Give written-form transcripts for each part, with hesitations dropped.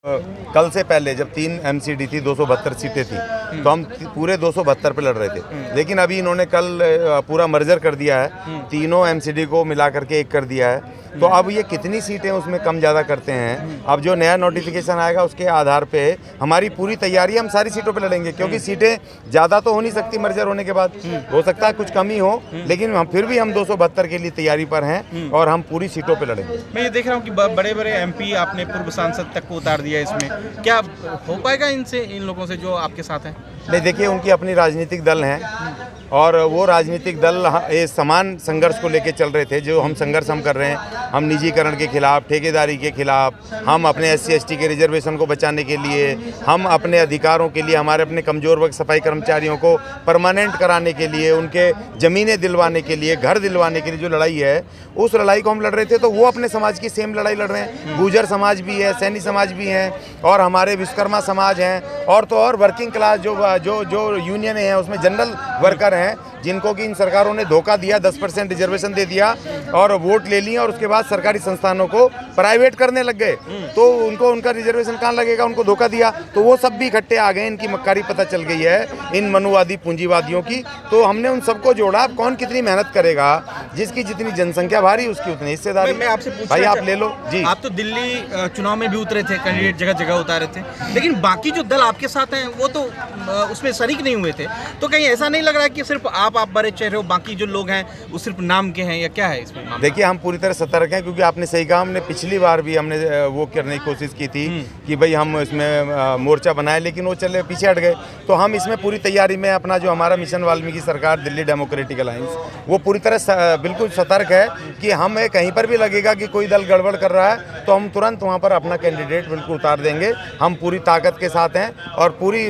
कल से पहले जब 3 एमसीडी थी, 272 सीटें थी, तो हम पूरे 272 पे लड़ रहे थे। लेकिन अभी इन्होंने कल पूरा मर्जर कर दिया है, तीनों एमसीडी को मिला करके एक कर दिया है। तो अब ये कितनी सीटें उसमें कम ज़्यादा करते हैं। अब जो नया नोटिफिकेशन आएगा उसके आधार पे हमारी पूरी तैयारी, हम सारी सीटों पे लड़ेंगे, क्योंकि सीटें ज़्यादा तो हो नहीं सकती मर्जर होने के बाद। हो सकता है कुछ कमी हो, लेकिन हम फिर भी हम 272 के लिए तैयारी पर हैं और हम पूरी सीटों पे लड़ेंगे। मैं ये देख रहा हूँ कि बड़े बड़े एमपी आपने पूर्व सांसद तक को उतार दिया इसमें, क्या हो पाएगा इनसे, इन लोगों से जो आपके साथ हैं? नहीं, देखिए, उनकी अपनी राजनीतिक दल हैं और वो राजनीतिक दल ये समान संघर्ष को लेके चल रहे थे। जो हम संघर्ष हम कर रहे हैं, हम निजीकरण के खिलाफ, ठेकेदारी के खिलाफ, हम अपने SC ST के रिजर्वेशन को बचाने के लिए, हम अपने अधिकारों के लिए, हमारे अपने कमज़ोर वर्ग सफाई कर्मचारियों को परमानेंट कराने के लिए, उनके ज़मीनें दिलवाने के लिए, घर दिलवाने के लिए जो लड़ाई है, उस लड़ाई को हम लड़ रहे थे। तो वो अपने समाज की सेम लड़ाई लड़ रहे हैं। गुर्जर समाज भी है, सैनी समाज भी हैं और हमारे विश्वकर्मा समाज हैं, और तो और वर्किंग क्लास जो यूनियन है उसमें जनरल वर्कर हैं, जिनको कि इन सरकारों ने धोखा दिया, 10% रिजर्वेशन दे दिया और वोट ले लिए और उसके बाद सरकारी संस्थानों को प्राइवेट करने लग गए। तो उनको उनका रिजर्वेशन कहाँ लगेगा, उनको धोखा दिया। तो वो सब भी इकट्ठे आ गए, इनकी मक्कारी पता चल गई है इन मनुवादी पूंजीवादियों की। तो हमने उन सबको जोड़ा। अब कौन कितनी मेहनत करेगा, जिसकी जितनी जनसंख्या भारी उसकी उतनी हिस्सेदारी। मैं आपसे पूछ भाई, आप ले लो जी। आप तो दिल्ली चुनाव में भी उतरे थे, कैंडिडेट जगह जगह उतारे थे, लेकिन बाकी जो दल आपके साथ हैं वो तो उसमें शरीक नहीं हुए थे। तो कहीं ऐसा नहीं लग रहा है कि सिर्फ आप बड़े चेहरे हो, बाकी जो लोग हैं वो सिर्फ नाम के हैं, या क्या है इसमें? देखिए, हम पूरी तरह सतर्क हैं, क्योंकि आपने सही कहा। हमने पिछली बार भी हमने वो करने की कोशिश की थी कि भाई हम इसमें मोर्चा बनाए, लेकिन वो चले पीछे हट गए। तो हम इसमें पूरी तैयारी में अपना जो हमारा मिशन वाल्मीकि सरकार दिल्ली डेमोक्रेटिक अलायंस, वो पूरी तरह बिल्कुल सतर्क है कि हमें कहीं पर भी लगेगा कि कोई दल गड़बड़ कर रहा है तो हम तुरंत वहाँ पर अपना कैंडिडेट बिल्कुल उतार देंगे। हम पूरी ताकत के साथ हैं और पूरी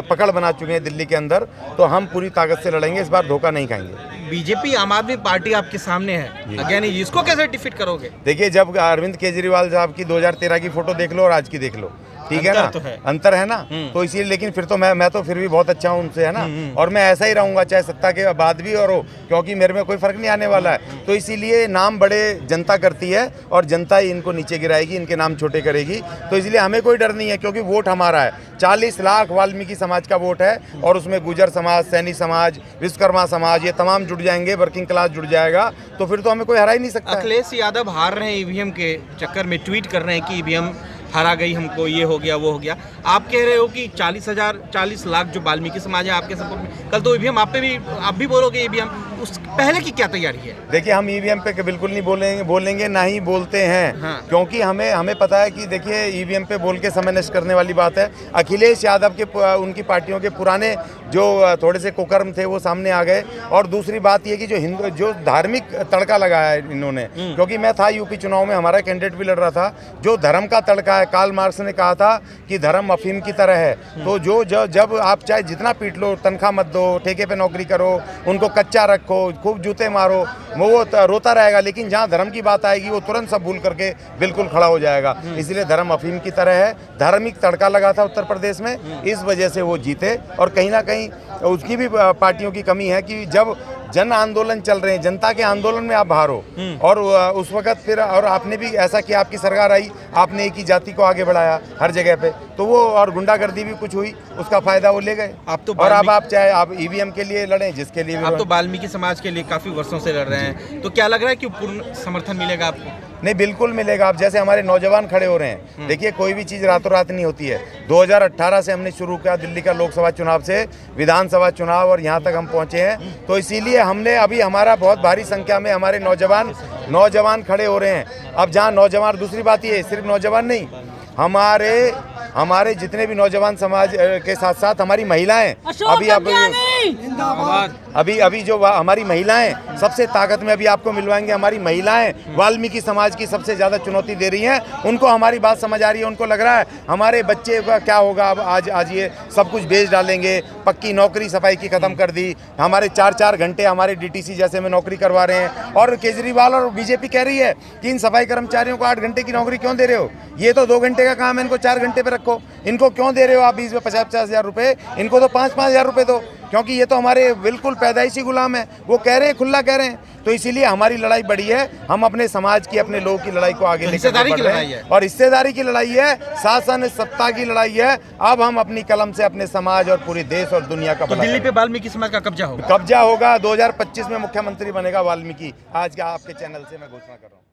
पकड़ बना चुके हैं दिल्ली के अंदर। तो हम पूरी ताकत से लड़ेंगे, इस बार धोखा नहीं खाएंगे। बीजेपी आम आदमी पार्टी आपके सामने है, यानी इसको कैसे डिफीट करोगे? देखिए, जब अरविंद केजरीवाल साहब की 2013 की फोटो देख लो और आज की देख लो, ठीक है ना, तो है। अंतर है ना। तो इसीलिए, लेकिन फिर तो मैं तो फिर भी बहुत अच्छा हूँ उनसे, है ना। और मैं ऐसा ही रहूंगा, चाहे सत्ता के बाद भी और हो, क्योंकि मेरे में कोई फर्क नहीं आने वाला है। तो इसीलिए नाम बड़े जनता करती है और जनता ही इनको नीचे गिराएगी, इनके नाम छोटे करेगी। तो इसलिए हमें कोई डर नहीं है, क्योंकि वोट हमारा है। 40 लाख वाल्मीकि समाज का वोट है और उसमें गुर्जर समाज, सैनी समाज, विश्वकर्मा समाज, ये तमाम जुड़ जाएंगे, वर्किंग क्लास जुड़ जाएगा। तो फिर तो हमें कोई हरा ही नहीं सकता। अखिलेश यादव हार रहे हैं ईवीएम के चक्कर में, ट्वीट कर रहे हैं कि ईवीएम हरा गई हमको, ये हो गया वो हो गया। आप कह रहे हो कि 40 लाख जो वाल्मीकि समाज है आपके सपोर्ट में, कल तो ईवीएम आप भी बोलोगे ईवीएम, उस पहले की क्या तैयारी है? देखिए, हम ईवीएम पे बिल्कुल नहीं बोलेंगे ना ही बोलते हैं। हाँ। क्योंकि हमें पता है कि देखिए, ईवीएम पे बोल के समय नष्ट करने वाली बात है। अखिलेश यादव के उनकी पार्टियों के पुराने जो थोड़े से कुकर्म थे वो सामने आ गए। और दूसरी बात ये कि जो धार्मिक तड़का लगाया है इन्होंने, क्योंकि मैं था यूपी चुनाव में, हमारा कैंडिडेट भी लड़ रहा था, जो धर्म का तड़का है। कार्ल मार्क्स ने कहा था कि धर्म अफीम की तरह है। तो जब आप चाहे जितना पीट लो, तनख्वाह मत दो, ठेके पे नौकरी करो, उनको कच्चा रखो, खूब जूते मारो, वो रोता रहेगा। लेकिन जहाँ धर्म की बात आएगी वो तुरंत सब भूल करके बिल्कुल खड़ा हो जाएगा। इसलिए धर्म अफीम की तरह है। धार्मिक तड़का लगा था उत्तर प्रदेश में, इस वजह से वो जीते। और कहीं ना कहीं उसकी भी पार्टियों की कमी है कि जब जन आंदोलन चल रहे हैं, जनता के आंदोलन में आप बाहर हो, और उस वक्त फिर और आपने भी ऐसा किया, आपकी सरकार आई, आपने एक ही जाति को आगे बढ़ाया हर जगह पे, तो वो और गुंडागर्दी भी कुछ हुई, उसका फायदा वो ले गए। और अब आप चाहे आप ईवीएम के लिए लड़ें, जिसके लिए आप तो वाल्मीकि समाज के लिए काफी वर्षों से लड़ रहे हैं, तो क्या लग रहा है कि पूर्ण समर्थन मिलेगा आपको? नहीं, बिल्कुल मिलेगा। आप जैसे हमारे नौजवान खड़े हो रहे हैं, देखिए, कोई भी चीज़ रातों रात नहीं होती है। 2018 से हमने शुरू किया, दिल्ली का लोकसभा चुनाव से विधानसभा चुनाव, और यहाँ तक हम पहुँचे हैं। तो इसीलिए हमने अभी हमारा बहुत भारी संख्या में हमारे नौजवान खड़े हो रहे हैं। अब जहाँ नौजवान, दूसरी बात ये, सिर्फ नौजवान नहीं, हमारे जितने भी नौजवान समाज के साथ साथ हमारी महिलाएं, अभी जो हमारी महिलाएं सबसे ताकत में अभी आपको मिलवाएंगे। हमारी महिलाएं वाल्मीकि समाज की सबसे ज़्यादा चुनौती दे रही हैं। उनको हमारी बात समझ आ रही है, उनको लग रहा है हमारे बच्चे का क्या होगा। अब आज ये सब कुछ बेच डालेंगे, पक्की नौकरी सफाई की ख़त्म कर दी, हमारे 4-4 घंटे हमारे DTC जैसे में नौकरी करवा रहे हैं। और केजरीवाल और बीजेपी कह रही है कि इन सफाई कर्मचारियों को 8 घंटे की नौकरी क्यों दे रहे हो, ये तो 2 घंटे का काम है, इनको 4 घंटे पर रखो। इनको क्यों दे रहे हो आप 20-50 हज़ार रुपये, इनको तो 5-5 हज़ार रुपये दो। क्योंकि ये तो हमारे बिल्कुल पैदाइशी गुलाम है, वो कह रहे हैं, खुला कह रहे हैं। तो इसीलिए हमारी लड़ाई बड़ी है, हम अपने समाज की, अपने लोगों की लड़ाई को आगे लेकर हिस्सेदारी बढ़ की रहे लड़ाई हैं। है। और हिस्सेदारी की लड़ाई है, शासन सत्ता की लड़ाई है। अब हम अपनी कलम से अपने समाज और पूरे देश और दुनिया का तो भला दिल्ली करें। पे वाल्मीकि समाज का कब्जा होगा। कब्जा होगा, 2025 में मुख्यमंत्री बनेगा वाल्मीकि। आज का आपके चैनल से मैं घोषणा कर रहा हूँ।